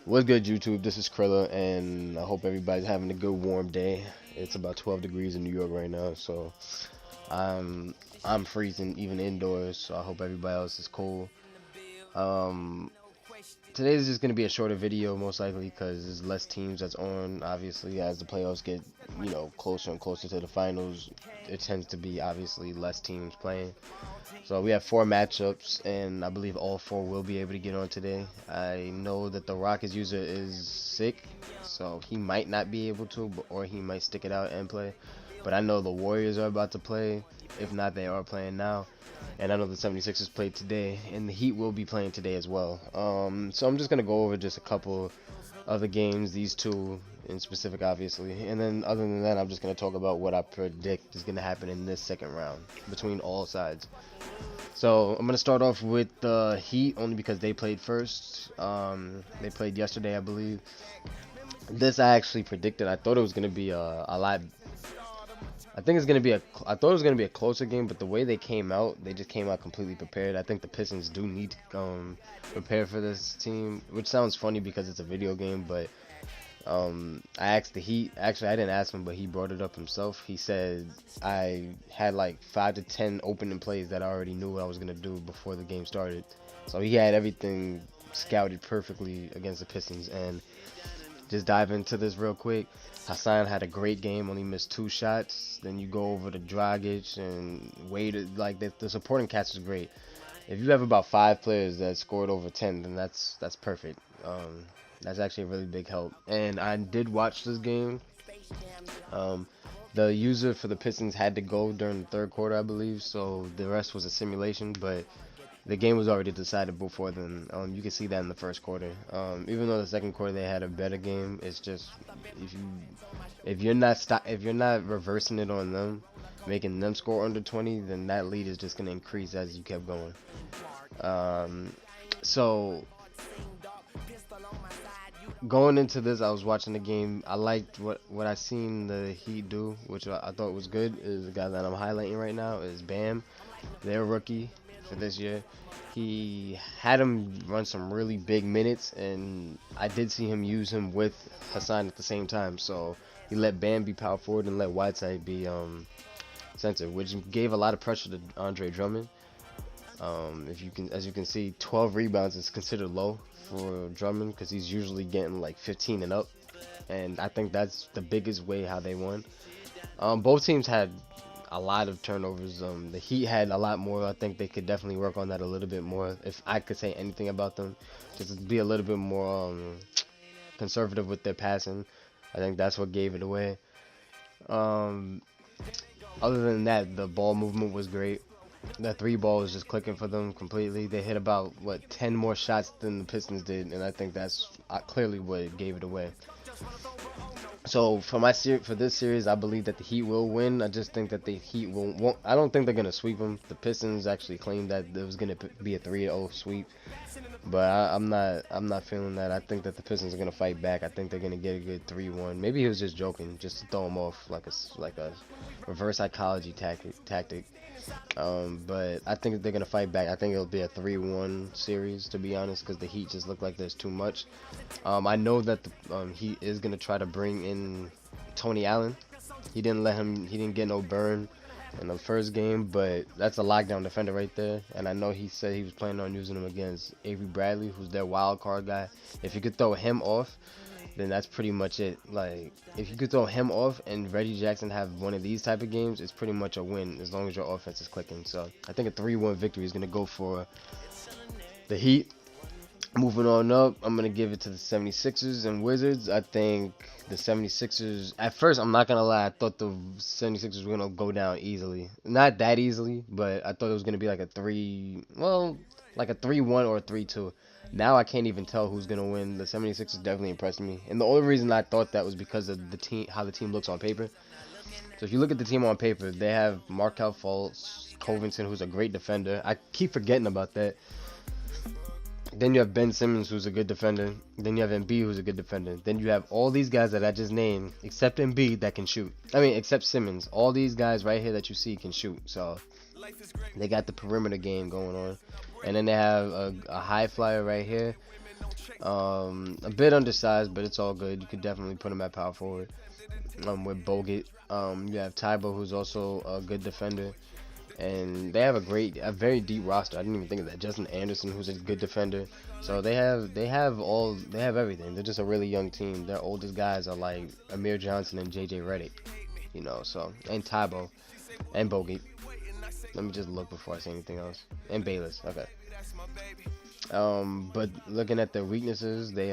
What's good, YouTube? This is Crillah, and I hope everybody's having a good warm day. It's about 12 degrees in New York right now, so I'm I'm freezing even indoors. So I hope everybody else is cool. Um, Today is just gonna be a shorter video, most likely, because there's less teams that's on. Obviously, as the playoffs get closer and closer to the finals, it tends to be obviously less teams playing. So we have four matchups, and I believe all four will be able to get on today. I know that the Rockets user is sick, so he might not be able to, or he might stick it out and play. But I know the Warriors are about to play. If not, they are playing now. And I know the 76ers played today, and the Heat will be playing today as well. So I'm just going to go over just a couple of the games, these two in specific, obviously. And then other than that, I'm just going to talk about what I predict is going to happen in this second round between all sides. So I'm going to start off with the Heat, only because they played first. They played yesterday, I believe. This I actually predicted. I thought it was going to be a lot. I think it's gonna be a. I thought it was gonna be a closer game, but the way they came out, they just came out completely prepared. I think the Pistons do need to prepare for this team, which sounds funny because it's a video game. But I asked the Heat. Actually, I didn't ask him, but he brought it up himself. He said I had like 5 to 10 opening plays that I already knew what I was gonna do before the game started. So he had everything scouted perfectly against the Pistons. And just dive into this real quick. Hassan had a great game, only missed 2 shots. Then you go over to Dragic and Wade. Like the supporting cast is great. If you have about 5 players that scored over 10, then that's perfect. That's actually a really big help. And I did watch this game. The user for the Pistons had to go during the third quarter, I believe. So the rest was a simulation, but the game was already decided before then. You can see that in the first quarter. Even though the second quarter they had a better game, it's just if you're not reversing it on them, making them score under 20, then that lead is just gonna increase as you kept going. So going into this, I was watching the game. I liked what I seen the Heat do, which I thought was good. Is the guy that I'm highlighting right now is Bam, their rookie for this year. He had him run some really big minutes, and I did see him use him with Hassan at the same time. So he let Bam be power forward and let Whiteside be center, which gave a lot of pressure to Andre Drummond. As you can see, 12 rebounds is considered low for Drummond because he's usually getting like 15 and up, and I think that's the biggest way how they won. Both teams had a lot of turnovers. The Heat had a lot more. I think they could definitely work on that a little bit more. If I could say anything about them, just be a little bit more conservative with their passing. I think that's what gave it away. Other than that, the ball movement was great. The 3 ball was just clicking for them completely. They hit about 10 more shots than the Pistons did, and I think that's clearly what gave it away. So for this series, I believe that the Heat will win. I just think that the Heat won't. I don't think they're gonna sweep them. The Pistons actually claimed that it was gonna be a 3-0 sweep, but I'm not feeling that. I think that the Pistons are gonna fight back. I think they're gonna get a good 3-1. Maybe he was just joking, just to throw him off like a reverse psychology tactic. But I think they're gonna fight back. I think it'll be a 3-1 series, to be honest, because the Heat just look like there's too much. I know that the Heat is gonna try to bring in Tony Allen. He didn't get no burn in the first game, but that's a lockdown defender right there. And I know he said he was planning on using him against Avery Bradley, who's their wild card guy. If you could throw him off, then that's pretty much it. Like, if you could throw him off and Reggie Jackson have one of these type of games, it's pretty much a win as long as your offense is clicking. So I think a 3-1 victory is going to go for the Heat. Moving on up, I'm going to give it to the 76ers and Wizards. I think the 76ers, at first, I'm not going to lie, I thought the 76ers were going to go down easily. Not that easily, but I thought it was going to be like a 3-1 or a 3-2. Now I can't even tell who's going to win. The 76ers definitely impressed me. And the only reason I thought that was because of the team, how the team looks on paper. So if you look at the team on paper, they have Markelle Fultz, Covington, who's a great defender. I keep forgetting about that. Then you have Ben Simmons, who's a good defender. Then you have Embiid, who's a good defender. Then you have all these guys that I just named, except Embiid, that can shoot. I mean, except Simmons. All these guys right here that you see can shoot. So they got the perimeter game going on. And then they have a high flyer right here. A bit undersized, but it's all good. You could definitely put him at power forward. With Bogut. You have Tybo, who's also a good defender, and they have a very deep roster. I didn't even think of that. Justin Anderson, who's a good defender. So they have everything. They're just a really young team. Their oldest guys are like Amir Johnson and JJ Redick, So and Tybo and Bogut. Let me just look before I say anything else. And Bayless. Okay. But looking at their weaknesses, they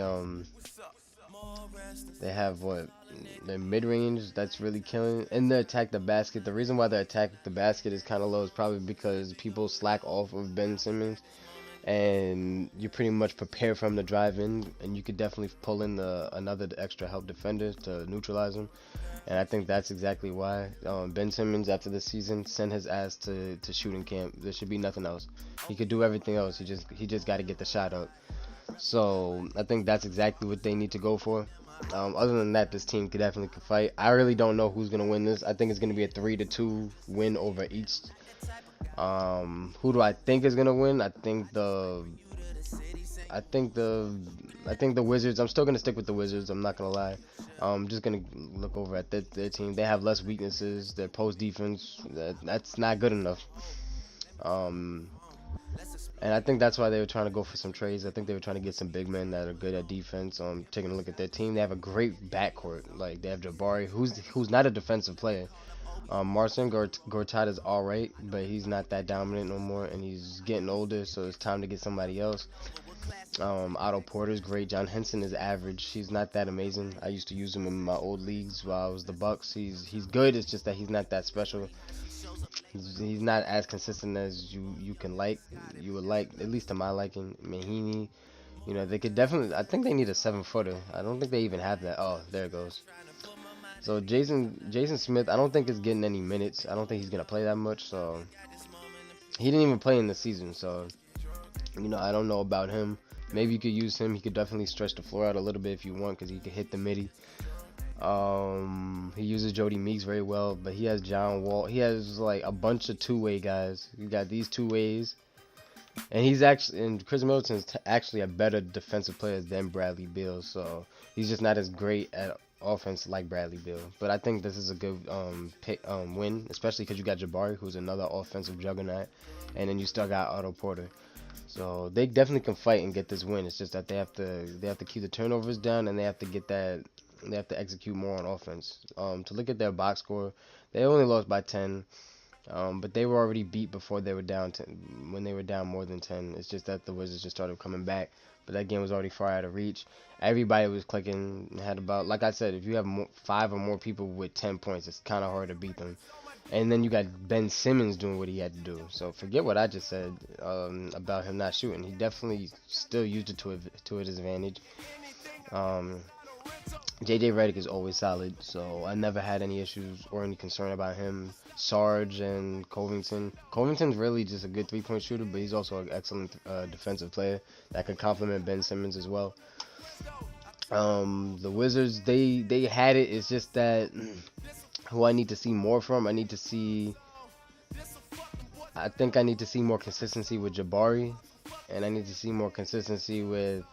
have what their mid range that's really killing, and they attack the basket. The reason why they attack the basket is kind of low is probably because people slack off of Ben Simmons, and you pretty much prepare for him to drive in, and you could definitely pull in another extra help defender to neutralize him. And I think that's exactly why Ben Simmons, after this season, sent his ass to shooting camp. There should be nothing else. He could do everything else. He just got to get the shot up. So I think that's exactly what they need to go for. Other than that, this team could definitely fight. I really don't know who's gonna win this. I think it's gonna be a 3-2 win over each. Who do I think is gonna win? I think the Wizards. I'm still gonna stick with the Wizards. I'm not gonna lie. I'm just gonna look over at their team. They have less weaknesses. Their post defense, that's not good enough. And I think that's why they were trying to go for some trades. I think they were trying to get some big men that are good at defense. Taking a look at their team, they have a great backcourt. Like they have Jabari, who's not a defensive player. Marcin Gortat is all right, but he's not that dominant no more, and he's getting older, so it's time to get somebody else. Otto Porter's great. John Henson is average. He's not that amazing. I used to use him in my old leagues while I was the Bucks. He's good. It's just that he's not that special. He's not as consistent as you would like, at least to my liking. Mahinmi, they could definitely. I think they need a 7-footer. I don't think they even have that. Oh, there it goes. So Jason Smith, I don't think is getting any minutes. I don't think he's gonna play that much. So he didn't even play in the season. So I don't know about him. Maybe you could use him. He could definitely stretch the floor out a little bit if you want, because he could hit the midi. He uses Jody Meeks very well, but he has John Wall. He has like a bunch of two-way guys. You got these two ways, and Chris Middleton's actually a better defensive player than Bradley Beal. So he's just not as great at offense like Bradley Beal. But I think this is a good win, especially because you got Jabari, who's another offensive juggernaut, and then you still got Otto Porter. So they definitely can fight and get this win. It's just that they have to keep the turnovers down, and they have to get that. They have to execute more on offense. To look at their box score, they only lost by 10, but they were already beat before they were down 10. When they were down more than 10, it's just that the Wizards just started coming back. But that game was already far out of reach. Everybody was clicking and had about, like I said, if you have 5 or more people with 10 points, it's kind of hard to beat them. And then you got Ben Simmons doing what he had to do. So forget what I just said about him not shooting. He definitely still used it to his advantage. JJ Redick is always solid, so I never had any issues or any concern about him. Sarge and Covington. Covington's really just a good 3-point shooter, but he's also an excellent defensive player that could complement Ben Simmons as well. The Wizards, they had it. It's just that who I need to see more from. I think I need to see more consistency with Jabari, and I need to see more consistency with.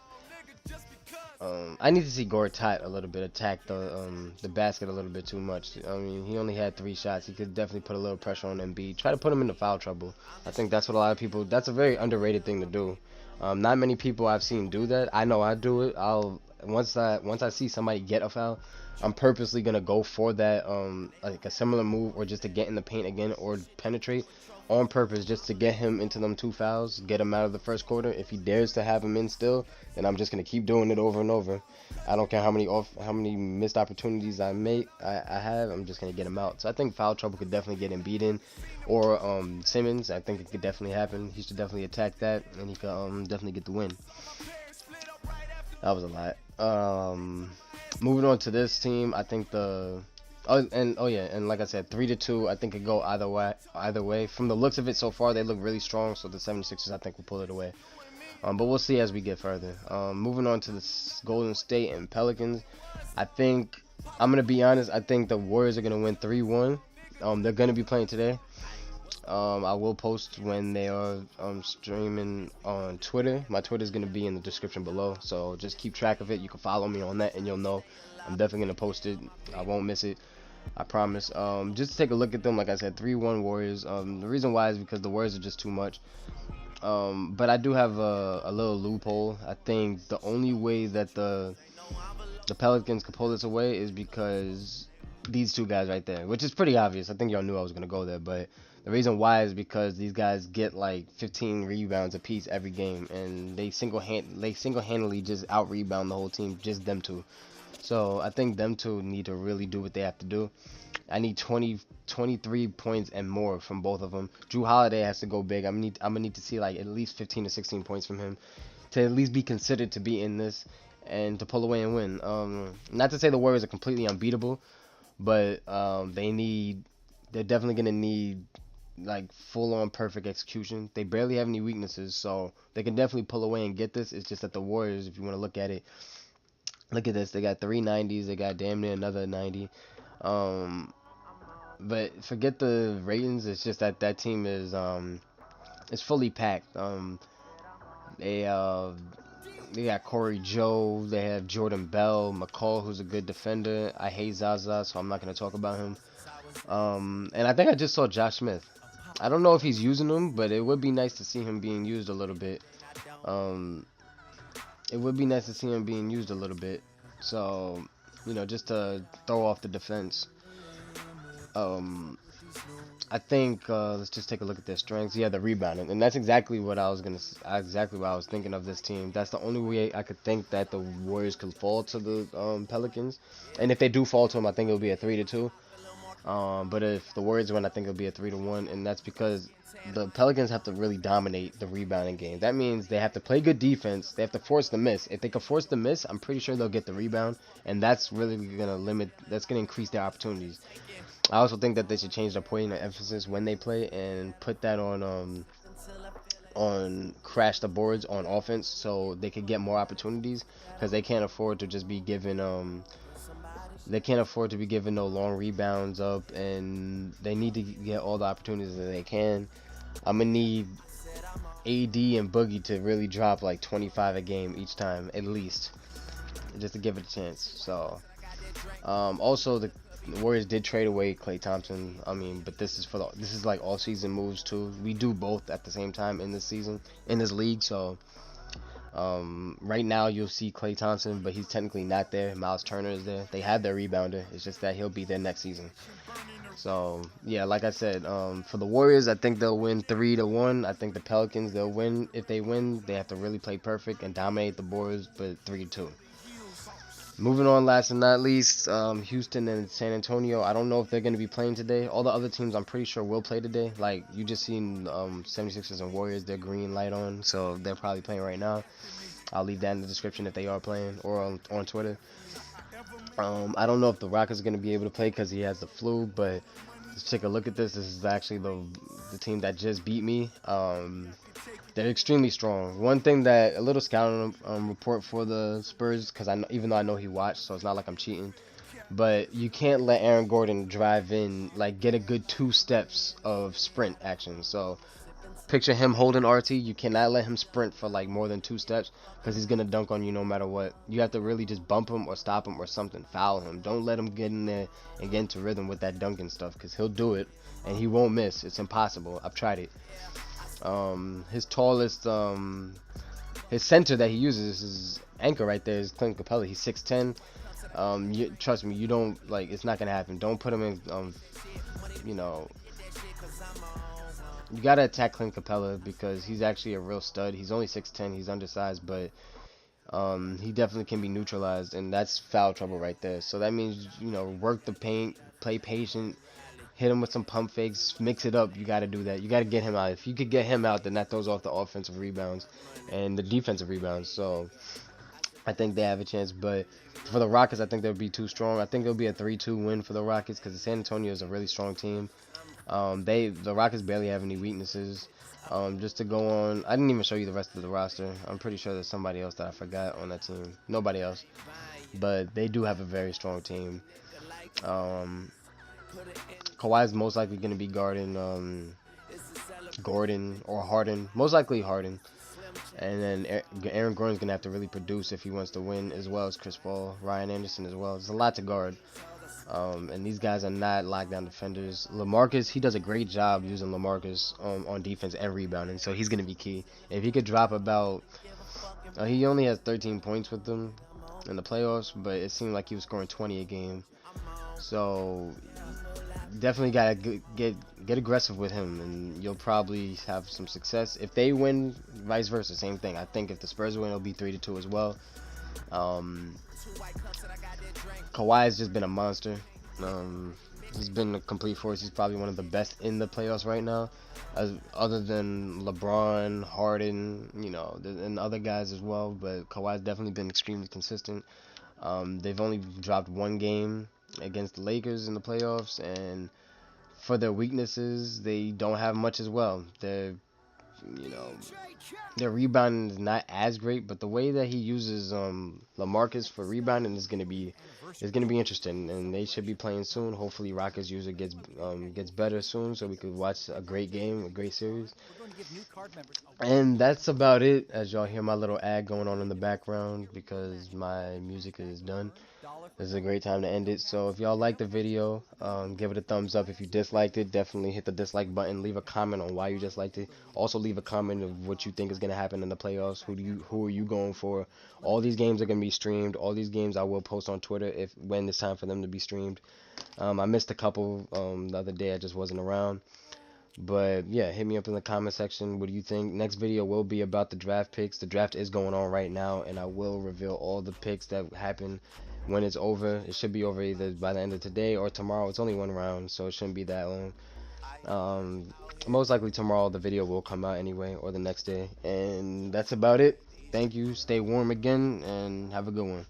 I need to see Gortat a little bit attack the basket a little bit too much. I mean, he only had 3 shots. He could definitely put a little pressure on Embiid. Try to put him into foul trouble. I think that's what a lot of people. That's a very underrated thing to do. Not many people I've seen do that. I know I do it. Once I see somebody get a foul, I'm purposely gonna go for that like a similar move, or just to get in the paint again or penetrate on purpose, just to get him into them 2 fouls, get him out of the first quarter. If he dares to have him in still, then I'm just gonna keep doing it over and over. I don't care how many missed opportunities I have. I'm just gonna get him out. So I think foul trouble could definitely get Embiid in, or Simmons. I think it could definitely happen. He should definitely attack that, and he could definitely get the win. That was a lot. Moving on to this team, I think and like I said, 3-2. I think it go either way. From the looks of it so far, they look really strong. So the 76ers, I think, will pull it away. But we'll see as we get further. Moving on to the Golden State and Pelicans, I think I'm gonna be honest. I think the Warriors are gonna win 3-1. They're gonna be playing today. I will post when they are streaming on Twitter. My Twitter is gonna be in the description below, so just keep track of it. You can follow me on that, and you'll know. I'm definitely gonna post it. I won't miss it. I promise. Just to take a look at them, like I said, 3-1 Warriors. The reason why is because the Warriors are just too much. But I do have a little loophole. I think the only way that the Pelicans could pull this away is because these two guys right there, which is pretty obvious. I think y'all knew I was gonna go there, but the reason why is because these guys get like 15 rebounds apiece every game, and they single-handedly just out rebound the whole team, just them two. So I think them two need to really do what they have to do. I need 23 points and more from both of them. Drew Holiday has to go big. I'm gonna need to see like at least 15 to 16 points from him to at least be considered to be in this and to pull away and win. Not to say the Warriors are completely unbeatable, but they're definitely gonna need like full-on perfect execution. They barely have any weaknesses, so they can definitely pull away and get this. It's just that the Warriors, if you want to look at it, look at this. They got 3 90s. They got damn near another 90. But forget the ratings. It's just that that team is it's fully packed. They uh they got Corey Joe. They have Jordan Bell, McCall, who's a good defender. I hate Zaza, so I'm not gonna talk about him. And I think I just saw Josh Smith. I don't know if he's using him, but it would be nice to see him being used a little bit. Um, it would be nice to see him being used a little bit. So, just to throw off the defense. Um, I think let's just take a look at their strengths. Yeah, the rebounding, and that's exactly what I was exactly what I was thinking of this team. That's the only way I could think that the Warriors could fall to the Pelicans, and if they do fall to them, I think it'll be a 3-2. But if the Warriors win, I think it'll be a 3-1, and that's because the Pelicans have to really dominate the rebounding game. That means they have to play good defense. They have to force the miss. If they can force the miss, I'm pretty sure they'll get the rebound, and that's really that's gonna increase their opportunities. I also think that they should change their point of emphasis when they play and put that on crash the boards on offense so they could get more opportunities, because they can't afford to just be given they can't afford to be given no long rebounds up, and they need to get all the opportunities that they can. I'm gonna need AD and Boogie to really drop like 25 a game each time at least, just to give it a chance. So also the Warriors did trade away Klay Thompson. I mean, but this is like all season moves too. We do both at the same time in this season, in this league. So right now you'll see Klay Thompson, but he's technically not there. Miles Turner is there. They have their rebounder. It's just that he'll be there next season. So yeah, like I said, for the Warriors, I think they'll win 3-1. I think the Pelicans, they'll win. If they win, they have to really play perfect and dominate the boards, but 3-2. Moving on, last and not least, Houston and San Antonio. I don't know if they're going to be playing today. All the other teams, I'm pretty sure, will play today. Like, you just seen 76ers and Warriors, their green light on, so they're probably playing right now. I'll leave that in the description if they are playing, or on Twitter. I don't know if the Rockets are going to be able to play because he has the flu, but let's take a look at this. This is actually the team that just beat me. They're extremely strong. One thing that a little scouting report for the Spurs, because even though I know he watched, so it's not like I'm cheating, but you can't let Aaron Gordon drive in, like get a good 2 steps of sprint action. So picture him holding RT. You cannot let him sprint for like more than 2 steps, because he's gonna dunk on you no matter what. You have to really just bump him or stop him or something, foul him. Don't let him get in there and get into rhythm with that dunking stuff, because he'll do it and he won't miss. It's impossible. I've tried it. His tallest, his center that he uses, his anchor right there, is Clint Capella. He's 6'10". Trust me, you don't it's not gonna happen. Don't put him in. You gotta attack Clint Capella because he's actually a real stud. He's only 6'10". He's undersized, but he definitely can be neutralized, and that's foul trouble right there. So that means work the paint, play patient. Hit him with some pump fakes, mix it up. You got to do that. You got to get him out. If you could get him out, then that throws off the offensive rebounds and the defensive rebounds. So I think they have a chance. But for the Rockets, I think they'll be too strong. I think it'll be a 3-2 win for the Rockets because San Antonio is a really strong team. The Rockets barely have any weaknesses. Just to go on, I didn't even show you the rest of the roster. I'm pretty sure there's somebody else that I forgot on that team. Nobody else. But they do have a very strong team. Kawhi's most likely going to be guarding Gordon or Harden, most likely Harden. And then Aaron Gordon's gonna have to really produce if he wants to win, as well as Chris Paul, Ryan Anderson as well. There's a lot to guard. And these guys are not lockdown defenders. LaMarcus, he does a great job using LaMarcus on defense and rebounding, so he's gonna be key. If he could drop about, he only has 13 points with them in the playoffs, but it seemed like he was scoring 20 a game. So definitely gotta get aggressive with him, and you'll probably have some success. If they win, vice versa, same thing. I think if the Spurs win, it'll be 3-2 as well. Kawhi has just been a monster. He's been a complete force. He's probably one of the best in the playoffs right now, other than LeBron, Harden, and other guys as well. But Kawhi's definitely been extremely consistent. They've only dropped one game against the Lakers in the playoffs, and for their weaknesses, they don't have much as well. You know, their rebounding is not as great, but the way that he uses LaMarcus for rebounding is gonna be interesting, and they should be playing soon. Hopefully, Rockets user gets better soon, so we could watch a great game, a great series. And that's about it. As y'all hear my little ad going on in the background because my music is done. This is a great time to end it. So if y'all like the video, give it a thumbs up. If you disliked it, definitely hit the dislike button. Leave a comment on why you disliked it. Also leave a comment of what you think is going to happen in the playoffs. Who are you going for? All these games are going to be streamed. All these games I will post on Twitter when it's time for them to be streamed. I missed a couple the other day. I just wasn't around. But yeah, hit me up in the comment section. What do you think? Next video will be about the draft picks. The draft is going on right now, and I will reveal all the picks that happen when it's over. It should be over either by the end of today or tomorrow. It's only one round, so it shouldn't be that long. Most likely tomorrow the video will come out anyway, or the next day. And that's about it. Thank you. Stay warm again, and have a good one.